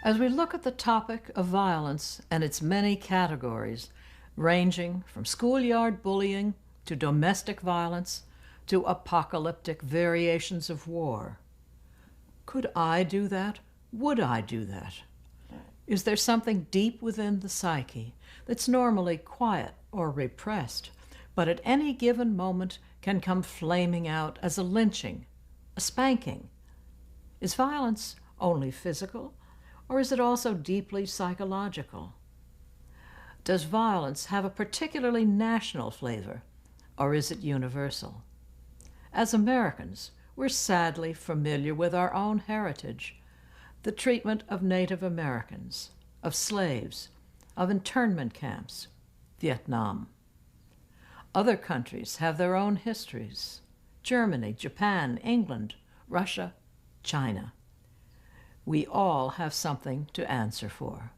As we look at the topic of violence and its many categories, ranging from schoolyard bullying to domestic violence to apocalyptic variations of war, could I do that? Would I do that? Is there something deep within the psyche that's normally quiet or repressed, but at any given moment can come flaming out as a lynching, a spanking? Is violence only physical, or is it also deeply psychological? Does violence have a particularly national flavor, or is it universal? As Americans, we're sadly familiar with our own heritage, the treatment of Native Americans, of slaves, of internment camps, Vietnam. Other countries have their own histories: Germany, Japan, England, Russia, China. We all have something to answer for.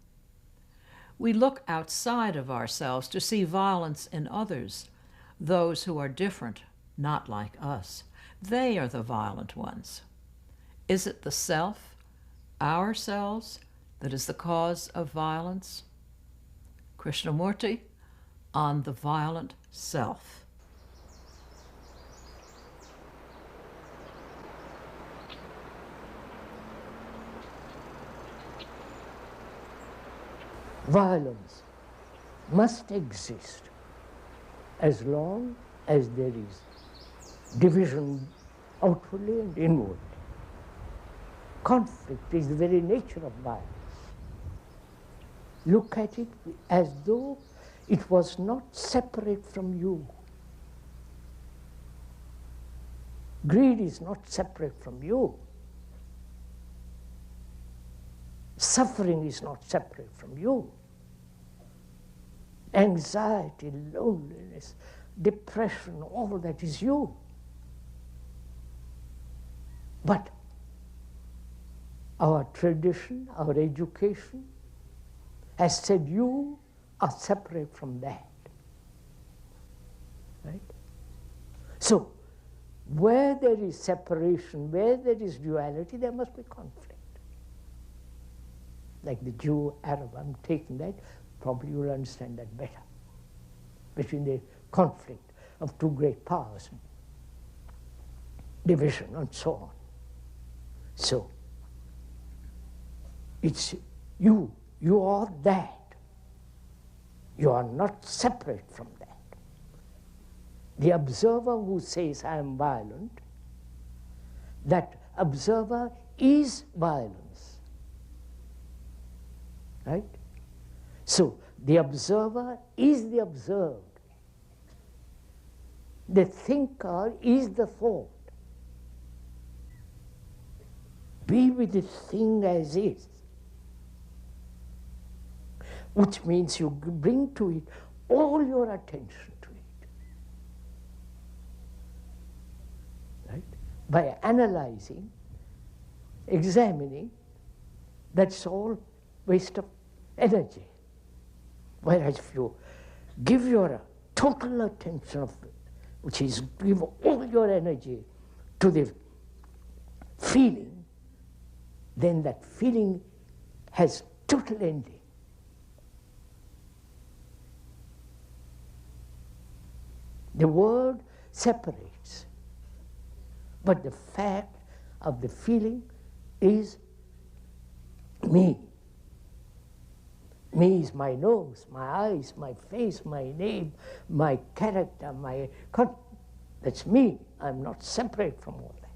We look outside of ourselves to see violence in others, those who are different, not like us. They are the violent ones. Is it the self, ourselves, that is the cause of violence? Krishnamurti on the violent self. Violence must exist as long as there is division outwardly and inwardly. Conflict is the very nature of violence. Look at it as though it was not separate from you. Greed is not separate from you. Suffering is not separate from you. Anxiety, loneliness, depression, all that is you. But our tradition, our education has said you are separate from that. Right? So, where there is separation, where there is duality, there must be conflict. Like the Jew, Arab, I'm taking that, probably you will understand that better, between the conflict of two great powers, division and so on. So, it's you are that. You are not separate from that. The observer who says, I am violent, that observer is violence. Right? So, the observer is the observed. The thinker is the thought. Be with the thing as is. Which means you bring to it all your attention to it. Right? By analyzing, examining, that's all waste of energy. Whereas if you give your total attention, which is give all your energy to the feeling, then that feeling has total ending. The word separates, but the fact of the feeling is me. Me is my nose, my eyes, my face, my name, my character, that's me. I'm not separate from all that.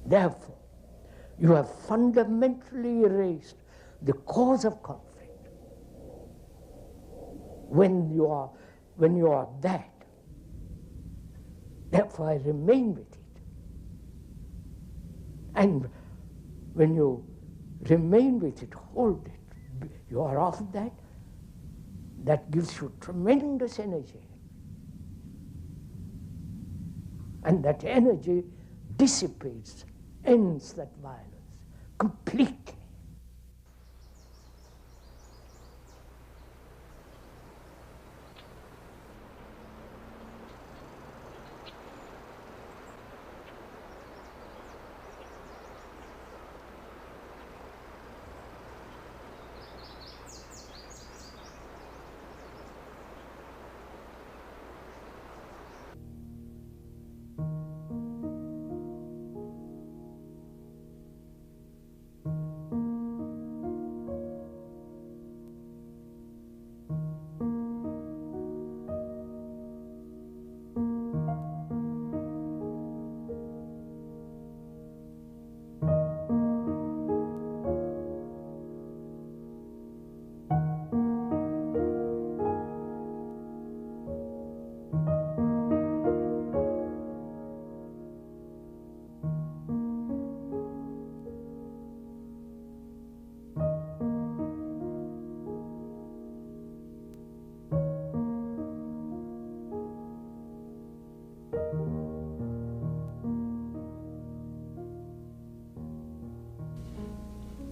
Therefore, you have fundamentally erased the cause of conflict. When you are that, therefore I remain with it. And when you remain with it, hold it, you are off that, that gives you tremendous energy. And that energy dissipates, ends that violence completely.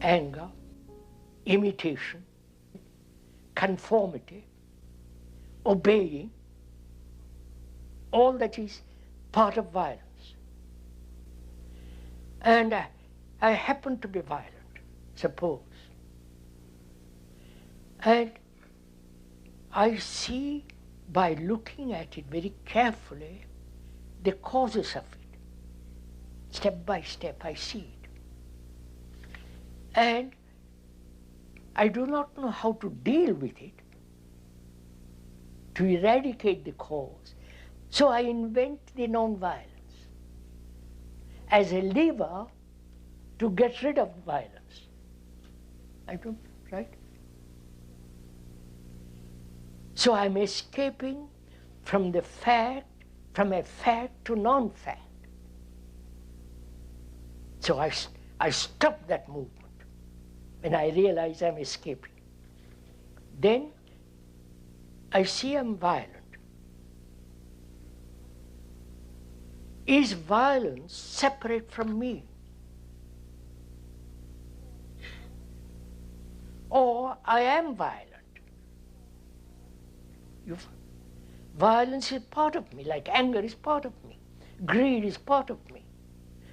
anger, imitation, conformity, obeying, all that is part of violence. And I happen to be violent, suppose. And I see, by looking at it very carefully, the causes of it. Step by step, I see it. And I do not know how to deal with it, to eradicate the cause. So I invent the non-violence as a lever to get rid of violence. I don't, right? So I'm escaping from the fact, from a fact to non-fact. So I stop that movement when I realize I'm escaping. Then I see I'm violent. Is violence separate from me? Or I am violent? Violence is part of me, like anger is part of me. Greed is part of me.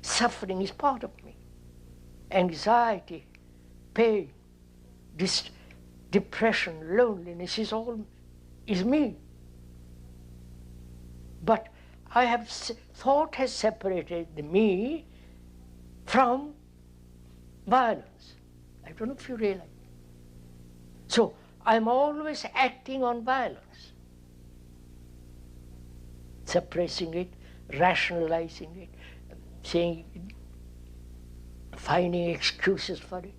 Suffering is part of me. Anxiety, pain, depression, loneliness is me. But thought has separated the me from violence. I don't know if you realize. So I'm always acting on violence, suppressing it, rationalizing it, saying, finding excuses for it.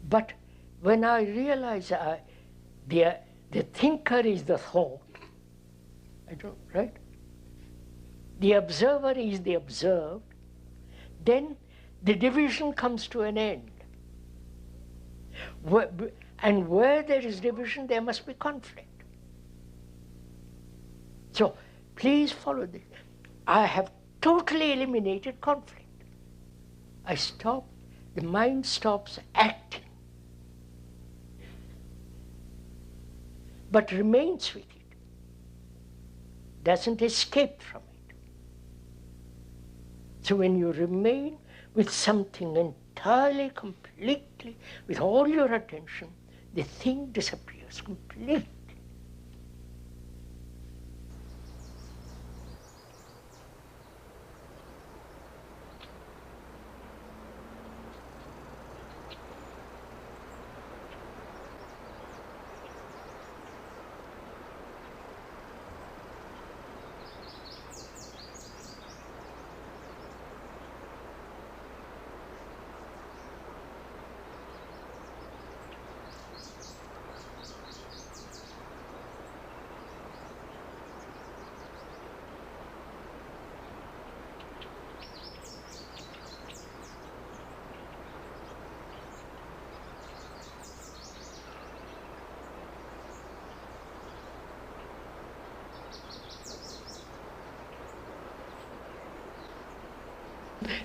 But when I realize the thinker is the thought, right? The observer is the observed, then the division comes to an end. And where there is division, there must be conflict. So please follow this. I have totally eliminated conflict. The mind stops acting, but remains with it, doesn't escape from it. So when you remain with something entirely, completely, with all your attention, the thing disappears completely.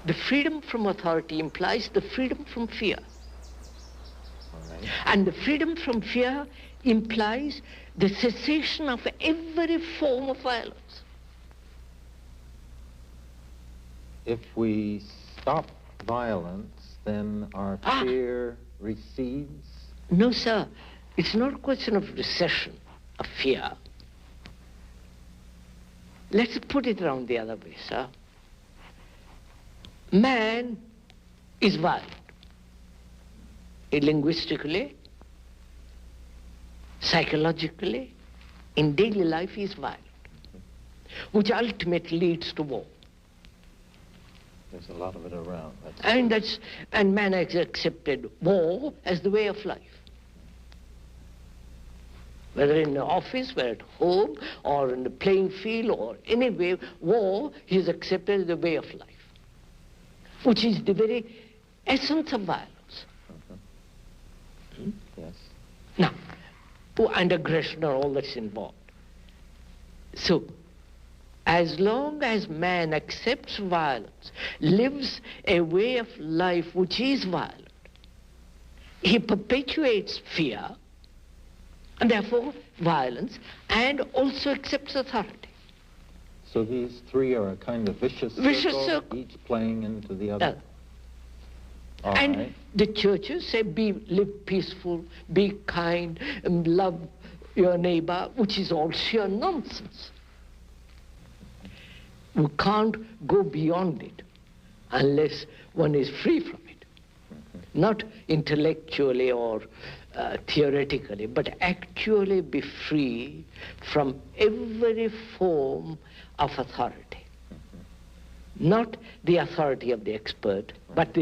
The freedom from authority implies the freedom from fear. Right. And the freedom from fear implies the cessation of every form of violence. If we stop violence, then our fear recedes? No, sir. It's not a question of recession, of fear. Let's put it around the other way, sir. Man is violent. Linguistically, psychologically, in daily life he is violent, which ultimately leads to war. There's a lot of it around. And man has accepted war as the way of life. Whether in the office, whether at home, or in the playing field, or anywhere, war he has accepted as the way of life, which is the very essence of violence. Yes. Now, and aggression or all that's involved. So, As long as man accepts violence, lives a way of life which is violent, he perpetuates fear, and therefore violence, and also accepts authority. So these three are a kind of vicious circle, each playing into the other. All and right. the churches say, live peaceful, be kind, love your neighbor, which is all sheer nonsense. We can't go beyond it unless one is free from it. Not intellectually or theoretically, but actually be free from every form of authority. Not the authority of the expert, but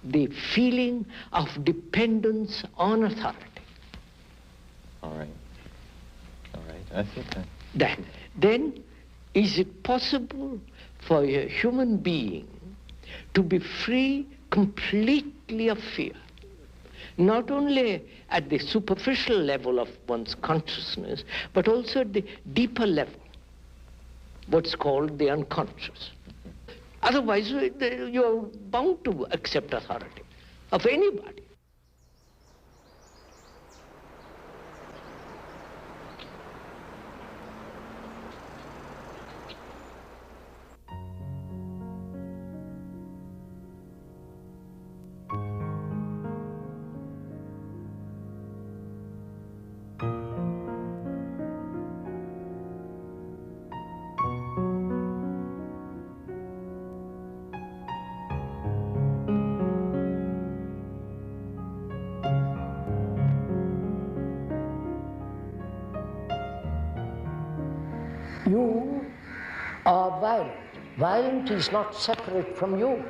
the feeling of dependence on authority. All right. All right. I think Then, is it possible for a human being to be free completely of fear? Not only at the superficial level of one's consciousness, but also at the deeper level, what's called the unconscious. Otherwise, you're bound to accept authority of anybody. You are violent. Violent is not separate from you.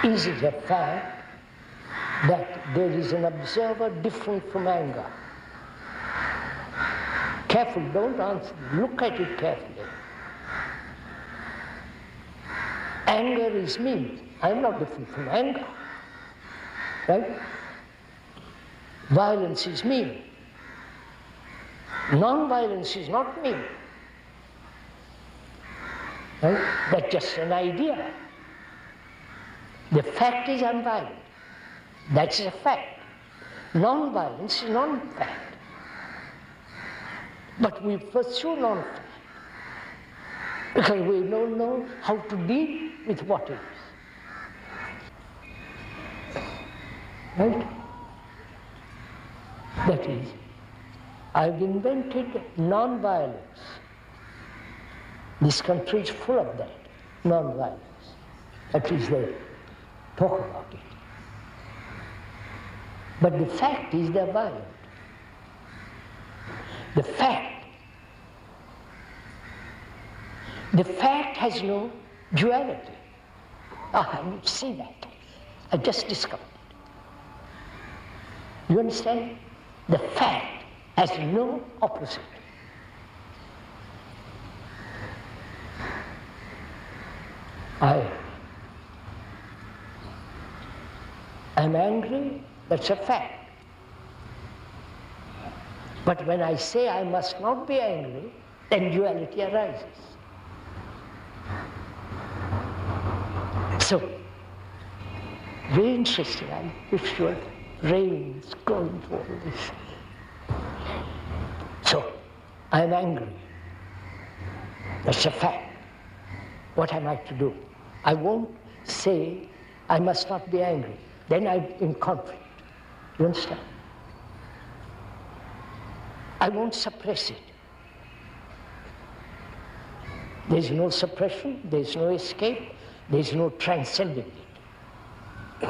Is it a fact that there is an observer different from anger? Careful, don't answer. Look at it carefully. Anger is me. I'm not different from anger. Right? Violence is me. Non-violence is not me. Right? That's just an idea. The fact is I'm violent. That's a fact. Non-violence is non-fact. But we pursue non-fact because we don't know how to deal with what is. Right? That is, I've invented non-violence. This country is full of that, non-violence. At least they talk about it. But the fact is they're violent. The fact has no duality. I see that. I just discovered it. You understand? The fact has no opposite. I'm angry, that's a fact. But when I say I must not be angry, then duality arises. So, very interesting. I wish you had rains going through all this. So, I'm angry. That's a fact. What am I to do? I won't say I must not be angry. Then I'm in conflict. You understand? I won't suppress it. There's no suppression, there's no escape, there's no transcending it.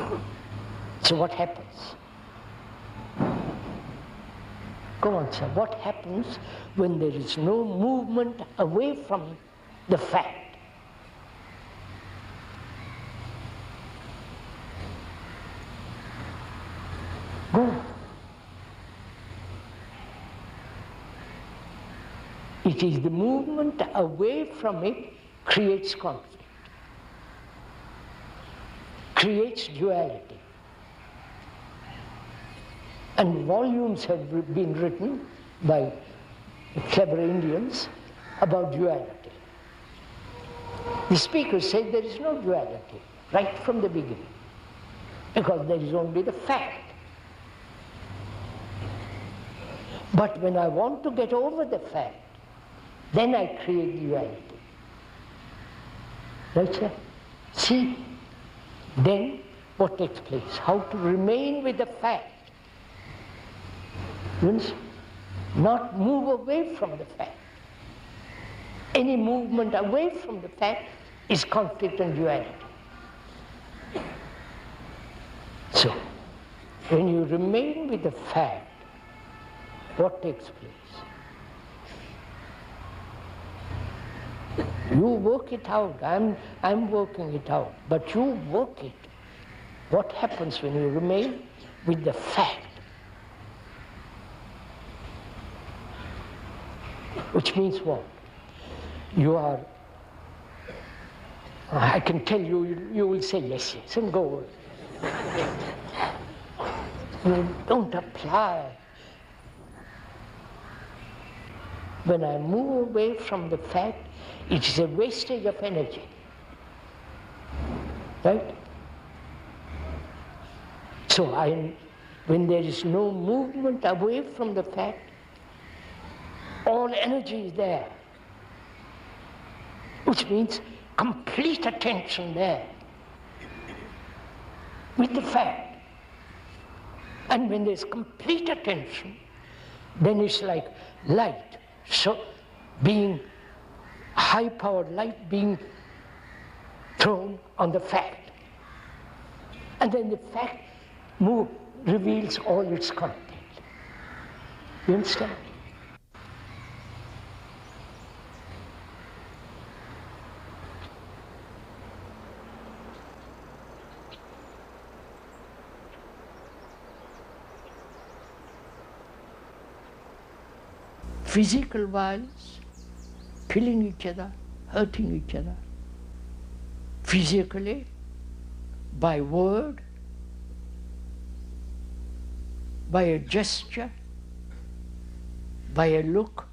So what happens? Go on, sir. What happens when there is no movement away from the fact? Go. It is the movement away from it creates conflict, creates duality. And volumes have been written by clever Indians about duality. The speaker said there is no duality right from the beginning, because there is only the fact. But when I want to get over the fact, then I create duality. Right, sir? See, then what takes place? How to remain with the fact. You understand? Not move away from the fact. Any movement away from the fact is conflict and duality. So, when you remain with the fact, what takes place? You work it out. I'm working it out. But you work it. What happens when you remain with the fact? Which means what? You are, I can tell you, you will say yes, yes, and go away. You don't apply. When I move away from the fact, it is a wastage of energy. Right? So when there is no movement away from the fact, all energy is there. Which means complete attention there with the fact. And when there's complete attention, then it's like light, so being high-powered light being thrown on the fact. And then the fact reveals all its content. You understand? Physical violence, killing each other, hurting each other, physically, by word, by a gesture, by a look,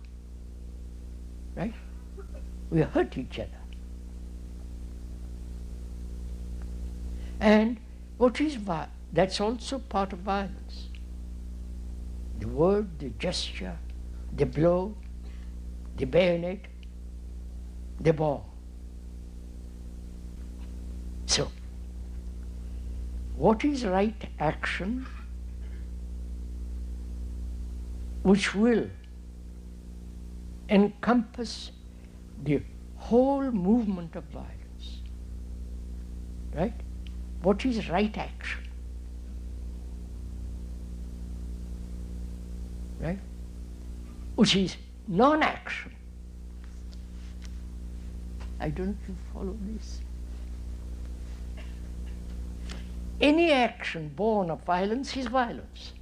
right? We hurt each other. And what is violence? That's also part of violence. The word, the gesture, the blow, the bayonet, the ball. So, what is right action which will encompass the whole movement of violence? Right? What is right action? Right? Which is non-action. I don't know if you follow this. Any action born of violence is violence.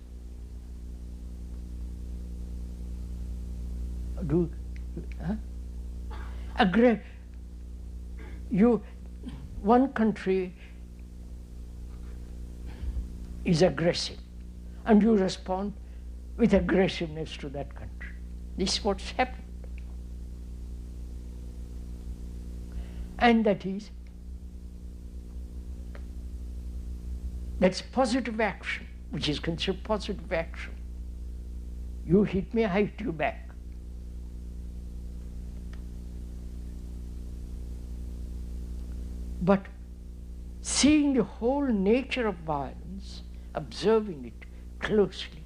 One country is aggressive, and you respond with aggressiveness to that country. This is what's happened. And that's positive action, which is considered positive action. You hit me, I hit you back. But seeing the whole nature of violence, observing it closely,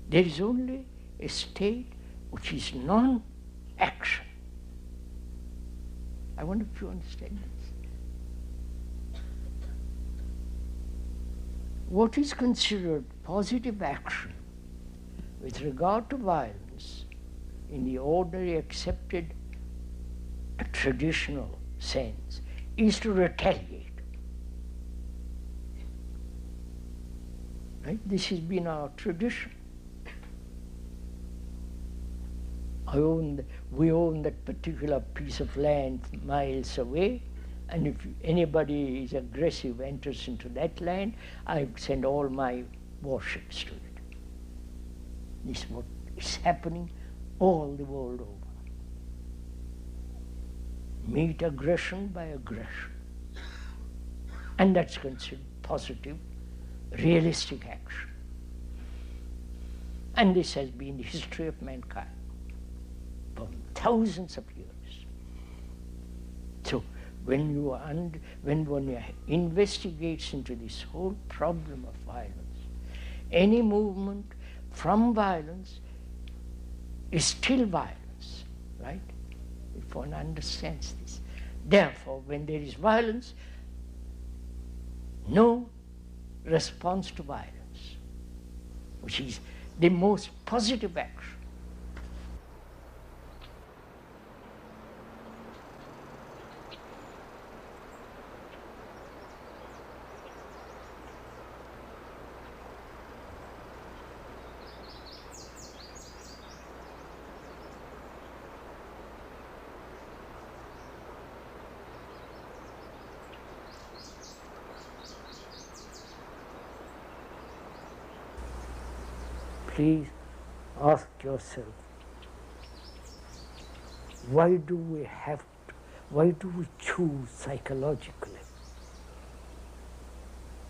there is only a state which is non-action. I wonder if you understand this. What is considered positive action with regard to violence in the ordinary accepted traditional sense is to retaliate. Right? This has been our tradition. We own that particular piece of land miles away, and if anybody is aggressive, enters into that land, I send all my warships to it. This is what is happening all the world over. meet aggression by aggression. And that's considered positive, realistic action. And this has been the history of mankind for thousands of years. So when one investigates into this whole problem of violence, any movement from violence is still violence, right? If one understands this. Therefore, when there is violence, no response to violence, which is the most positive action. Please ask yourself, why do we choose psychologically,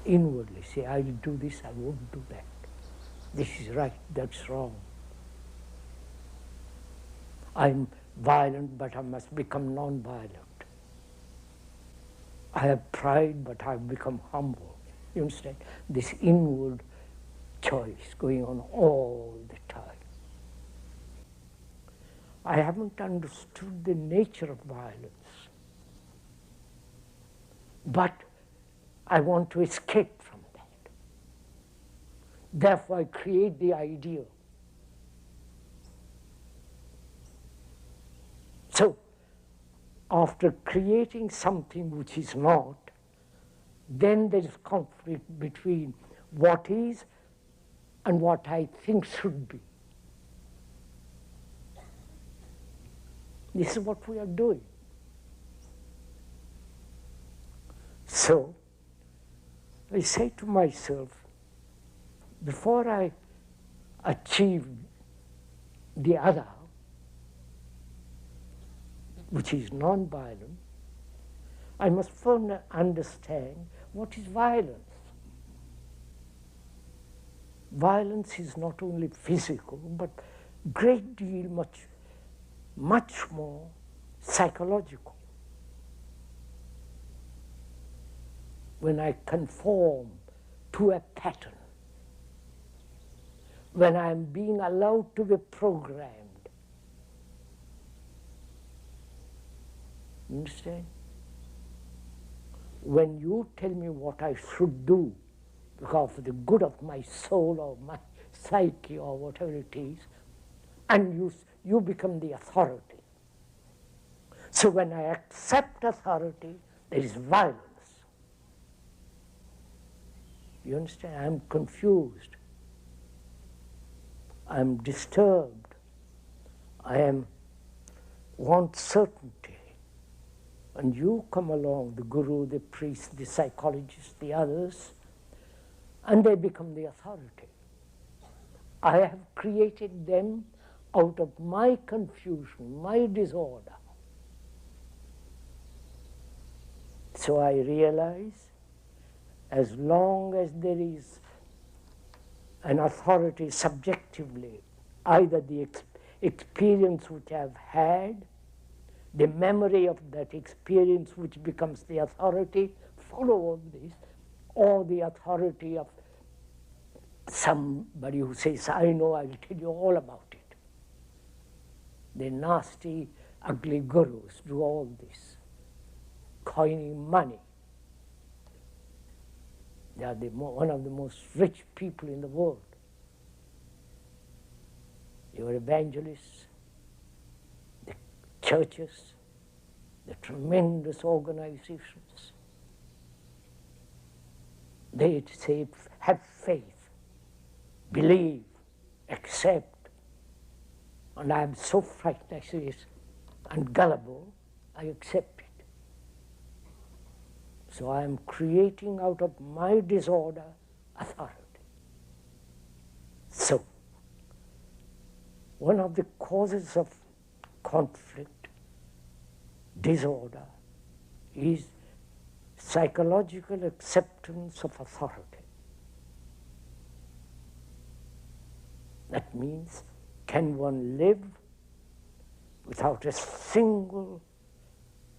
inwardly, say, I will do this, I won't do that. This is right, that's wrong. I'm violent, but I must become non-violent. I have pride, but I've become humble. You understand? This inward choice going on all the time. I haven't understood the nature of violence, but I want to escape from that. Therefore, I create the ideal. So, after creating something which is not, then there is conflict between what is and what I think should be. This is what we are doing. So, I say to myself, before I achieve the other, which is non-violent, I must first understand what is violence. Violence is not only physical, but great deal, much more psychological. When I conform to a pattern, when I am being allowed to be programmed. Understand? When you tell me what I should do, because for the good of my soul or my psyche or whatever it is, and you become the authority. So when I accept authority, there is violence. You understand? I am confused. I am disturbed. I want certainty. And you come along, the guru, the priest, the psychologist, the others, and they become the authority. I have created them out of my confusion, my disorder. So I realize, as long as there is an authority subjectively, either the experience which I've had, the memory of that experience which becomes the authority, follow all this, or the authority of somebody who says, I know, I will tell you all about it. The nasty, ugly gurus do all this, coining money. They are one of the most rich people in the world. Your evangelists, the churches, the tremendous organizations. They say, have faith, believe, accept. And I am so frightened, I say, and gullible, I accept it. So I am creating out of my disorder authority. So, one of the causes of conflict disorder is psychological acceptance of authority. That means, can one live without a single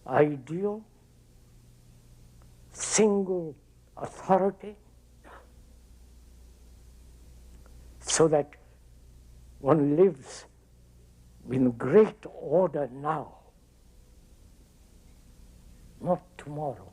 ideal, single authority, so that one lives in great order now, not tomorrow?